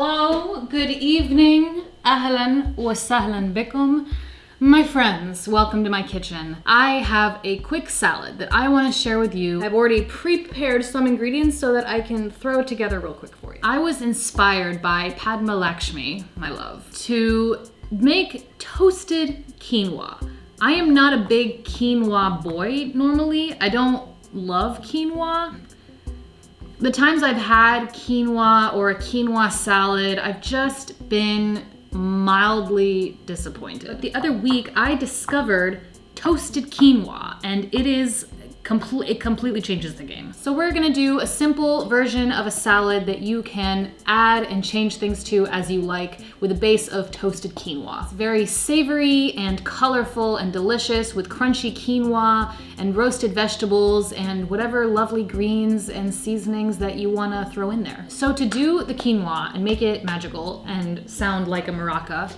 Hello, good evening, ahlan wa sahlan bikum. My friends, welcome to my kitchen. I have a quick salad that I want to share with you. I've already pre-prepared some ingredients so that I can throw it together real quick for you. I was inspired by Padma Lakshmi, my love, to make toasted quinoa. I am not a big quinoa boy normally. I don't love quinoa. The times I've had quinoa or a quinoa salad, I've just been mildly disappointed. But the other week I discovered toasted quinoa, and it completely changes the game. So we're gonna do a simple version of a salad that you can add and change things to as you like with a base of toasted quinoa. It's very savory and colorful and delicious with crunchy quinoa and roasted vegetables and whatever lovely greens and seasonings that you wanna throw in there. So to do the quinoa and make it magical and sound like a maraca,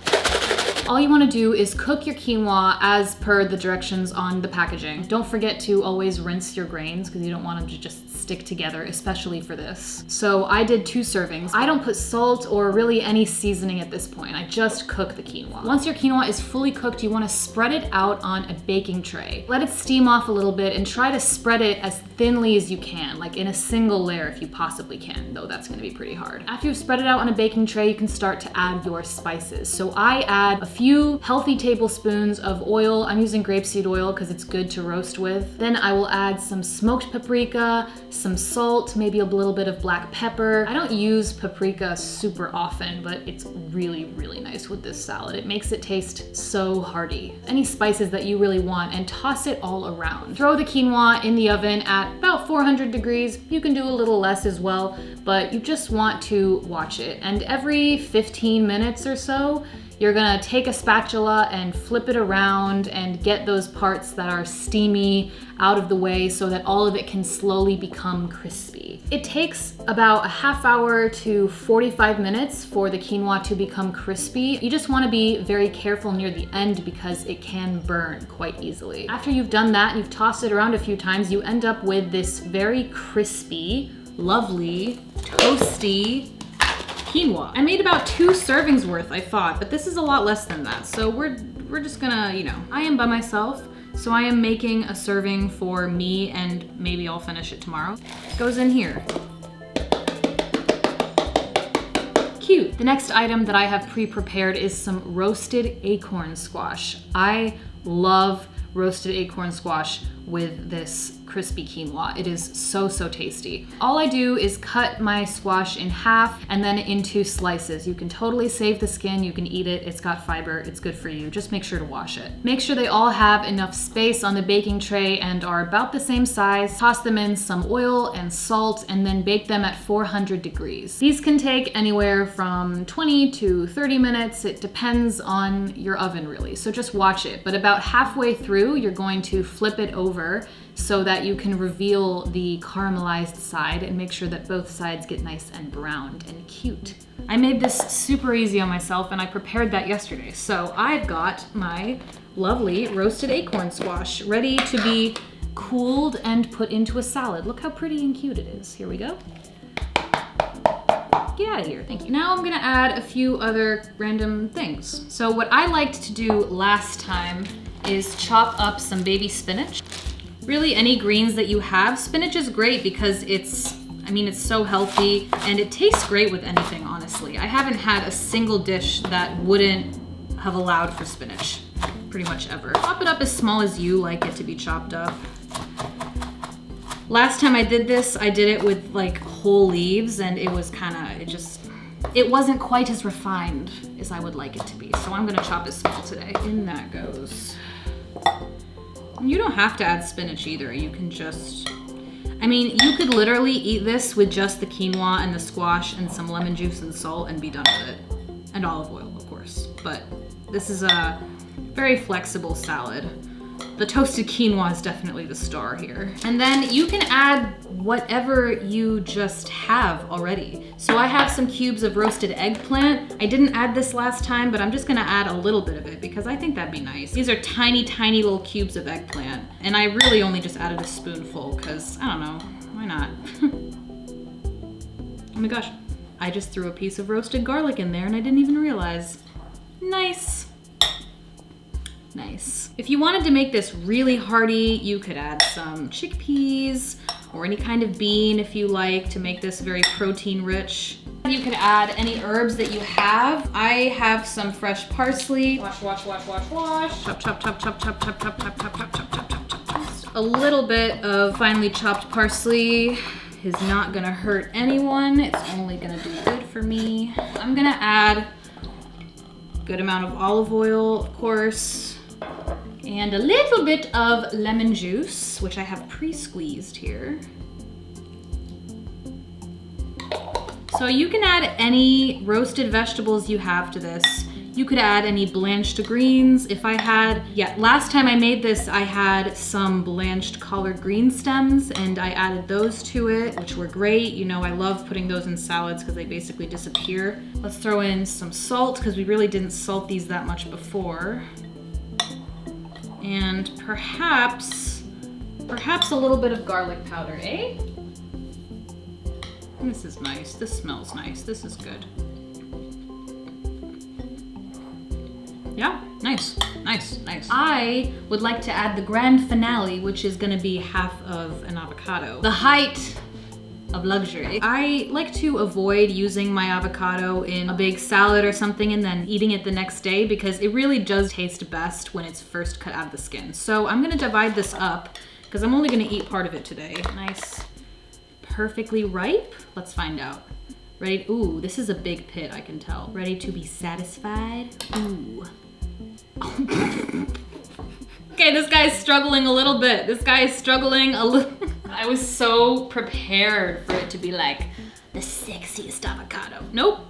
all you want to do is cook your quinoa as per the directions on the packaging. Don't forget to always rinse your grains because you don't want them to just stick together, especially for this. So I did 2 servings. I don't put salt or really any seasoning at this point. I just cook the quinoa. Once your quinoa is fully cooked, you want to spread it out on a baking tray. Let it steam off a little bit and try to spread it as thinly as you can, like in a single layer if you possibly can, though that's going to be pretty hard. After you've spread it out on a baking tray, you can start to add your spices. So I add a few healthy tablespoons of oil. I'm using grapeseed oil because it's good to roast with. Then I will add some smoked paprika, some salt, maybe a little bit of black pepper. I don't use paprika super often, but it's really, really nice with this salad. It makes it taste so hearty. Any spices that you really want, and toss it all around. Throw the quinoa in the oven at about 400 degrees. You can do a little less as well, but you just want to watch it. And every 15 minutes or so, you're gonna take a spatula and flip it around and get those parts that are steamy out of the way so that all of it can slowly become crispy. It takes about a half hour to 45 minutes for the quinoa to become crispy. You just wanna be very careful near the end because it can burn quite easily. After you've done that and you've tossed it around a few times, you end up with this very crispy, lovely, toasty quinoa. I made about 2 servings worth, I thought, but this is a lot less than that. So we're just gonna, I am by myself, so I am making a serving for me and maybe I'll finish it tomorrow. It goes in here. Cute. The next item that I have pre-prepared is some roasted acorn squash. I love roasted acorn squash with this crispy quinoa. It is so, so tasty. All I do is cut my squash in half and then into slices. You can totally save the skin, you can eat it, it's got fiber, it's good for you. Just make sure to wash it. Make sure they all have enough space on the baking tray and are about the same size. Toss them in some oil and salt and then bake them at 400 degrees. These can take anywhere from 20 to 30 minutes. It depends on your oven really, so just watch it. But about halfway through, you're going to flip it over so that you can reveal the caramelized side and make sure that both sides get nice and browned and cute. I made this super easy on myself and I prepared that yesterday. So I've got my lovely roasted acorn squash ready to be cooled and put into a salad. Look how pretty and cute it is. Here we go. Get out of here, thank you. Now I'm gonna add a few other random things. So what I liked to do last time is chop up some baby spinach. Really any greens that you have. Spinach is great because it's so healthy and it tastes great with anything, honestly. I haven't had a single dish that wouldn't have allowed for spinach, pretty much ever. Chop it up as small as you like it to be chopped up. Last time I did this, I did it with like whole leaves and it was it wasn't quite as refined as I would like it to be. So I'm gonna chop it small today. In that goes. You don't have to add spinach either. You can just, you could literally eat this with just the quinoa and the squash and some lemon juice and salt and be done with it. And olive oil, of course. But this is a very flexible salad. The toasted quinoa is definitely the star here. And then you can add whatever you just have already. So I have some cubes of roasted eggplant. I didn't add this last time, but I'm just gonna add a little bit of it because I think that'd be nice. These are tiny, tiny little cubes of eggplant. And I really only just added a spoonful because, I don't know, why not? Oh my gosh. I just threw a piece of roasted garlic in there and I didn't even realize. Nice. Nice. If you wanted to make this really hearty, you could add some chickpeas or any kind of bean if you like to make this very protein rich. You could add any herbs that you have. I have some fresh parsley. Wash, wash, wash, wash, wash. Chop, chop, chop, chop, chop, chop, chop, chop, chop, chop, chop, chop, chop, chop, chop. Just a little bit of finely chopped parsley is not gonna hurt anyone. It's only gonna do good for me. I'm gonna add a good amount of olive oil, of course, and a little bit of lemon juice, which I have pre-squeezed here. So you can add any roasted vegetables you have to this. You could add any blanched greens. If I had, last time I made this, I had some blanched collard green stems and I added those to it, which were great. You know, I love putting those in salads because they basically disappear. Let's throw in some salt because we really didn't salt these that much before. And perhaps a little bit of garlic powder, eh? This is nice. This smells nice. This is good. Yeah, nice, nice, nice. I would like to add the grand finale, which is gonna be half of an avocado. The height of luxury. I like to avoid using my avocado in a big salad or something and then eating it the next day because it really does taste best when it's first cut out of the skin. So I'm gonna divide this up because I'm only gonna eat part of it today. Nice, perfectly ripe. Let's find out. Ready? Ooh, this is a big pit, I can tell. Ready to be satisfied? Ooh. Okay, this guy's struggling a little bit. This guy is struggling a little. I was so prepared for it to be like the sexiest avocado. Nope,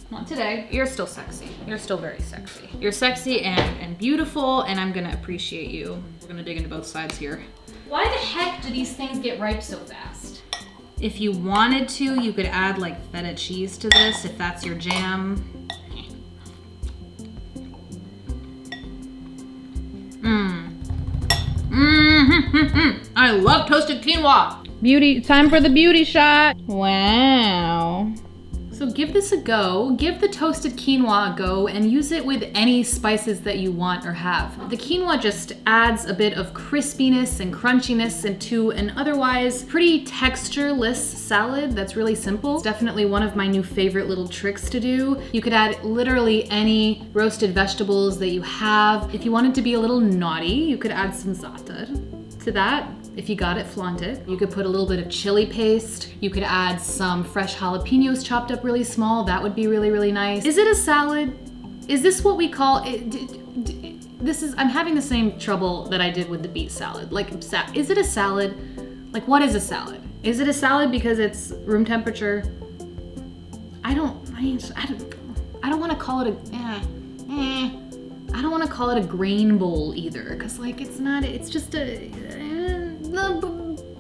not today. You're still sexy. You're still very sexy. You're sexy and beautiful, and I'm gonna appreciate you. We're gonna dig into both sides here. Why the heck do these things get ripe so fast? If you wanted to, you could add like feta cheese to this if that's your jam. I love toasted quinoa. Beauty, time for the beauty shot. Wow. So give this a go. Give the toasted quinoa a go and use it with any spices that you want or have. The quinoa just adds a bit of crispiness and crunchiness into an otherwise pretty textureless salad that's really simple. It's definitely one of my new favorite little tricks to do. You could add literally any roasted vegetables that you have. If you wanted to be a little naughty, you could add some za'atar to that. If you got it, flaunt it. You could put a little bit of chili paste. You could add some fresh jalapenos chopped up really small. That would be really, really nice. Is it a salad? Is this what we call it? I'm having the same trouble that I did with the beet salad. Like, is it a salad? Like, what is a salad? Is it a salad because it's room temperature? I don't want to call it I don't want to call it a grain bowl either, because like it's not, it's just a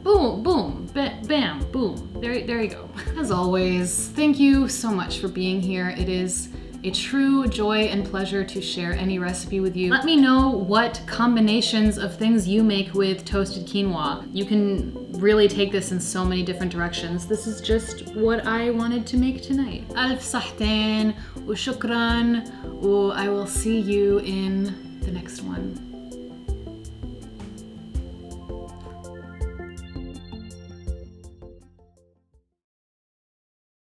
boom, boom, bam, boom. There you go. As always, thank you so much for being here. It is a true joy and pleasure to share any recipe with you. Let me know what combinations of things you make with toasted quinoa. You can really take this in so many different directions. This is just what I wanted to make tonight. Alf Sahtein, wa shukran, I will see you in the next one.